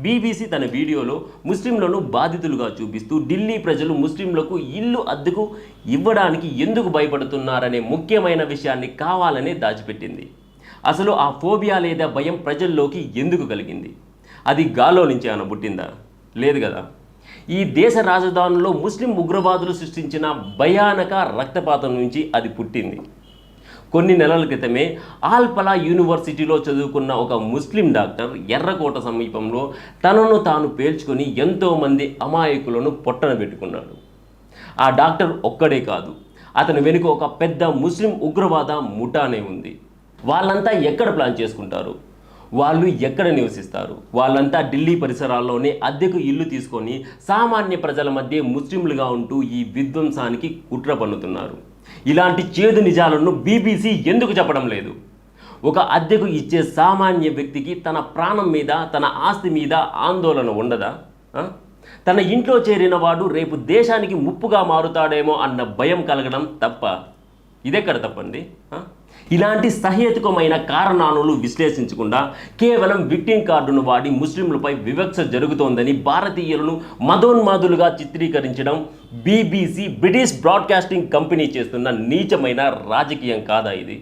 BBC తన వీడియోలో ముస్లింలను బాధితులుగా చూపిస్తూ ఢిల్లీ ప్రజలు ముస్లింలకు ఇల్లు అద్దెకు ఇవ్వడానికి ఎందుకు భయపడుతున్నారనే ముఖ్యమైన విషయాన్ని కావాలనే దాచిపెట్టింది. అసలు ఆ ఫోబియా లేదా భయం ప్రజల్లోకి ఎందుకు కలిగింది? అది గాల్లో నుంచి ఏమైనా పుట్టిందా? లేదు కదా. ఈ దేశ రాజధానిలో ముస్లిం ఉగ్రవాదులు సృష్టించిన భయానక రక్తపాతం నుంచి అది పుట్టింది. కొన్ని నెలల క్రితమే ఆల్పలా యూనివర్సిటీలో చదువుకున్న ఒక ముస్లిం డాక్టర్ ఎర్రకోట సమీపంలో తనను తాను పేల్చుకొని ఎంతోమంది అమాయకులను పొట్టన పెట్టుకున్నాడు. ఆ డాక్టర్ ఒక్కడే కాదు, అతని వెనుక ఒక పెద్ద ముస్లిం ఉగ్రవాద ముఠానే ఉంది. వాళ్ళంతా ఎక్కడ ప్లాన్ చేసుకుంటారు? వాళ్ళు ఎక్కడ నివసిస్తారు? వాళ్ళంతా ఢిల్లీ పరిసరాల్లోనే అద్దెకు ఇల్లు తీసుకొని సామాన్య ప్రజల మధ్య ముస్లింలుగా ఉంటూ ఈ విధ్వంసానికి కుట్ర పన్నుతున్నారు. ఇలాంటి చేదు నిజాలను బీబీసీ ఎందుకు చెప్పడం లేదు? ఒక అద్దెకు ఇచ్చే సామాన్య వ్యక్తికి తన ప్రాణం మీద, తన ఆస్తి మీద ఆందోళన ఉండదా? తన ఇంట్లో చేరిన వాడు రేపు దేశానికి ముప్పుగా మారుతాడేమో అన్న భయం కలగడం తప్ప? ఇదెక్కడ తప్పండి? ఇలాంటి సహేతుకమైన కారణాలను విశ్లేషించకుండా కేవలం విక్టిమ్ కార్డును వాడి ముస్లింలపై వివక్ష జరుగుతోందని భారతీయులను మదోన్మాదులుగా చిత్రీకరించడం బీబీసీ బ్రిటిష్ బ్రాడ్కాస్టింగ్ కంపెనీ చేస్తున్న నీచమైన రాజకీయం కాదా ఇది?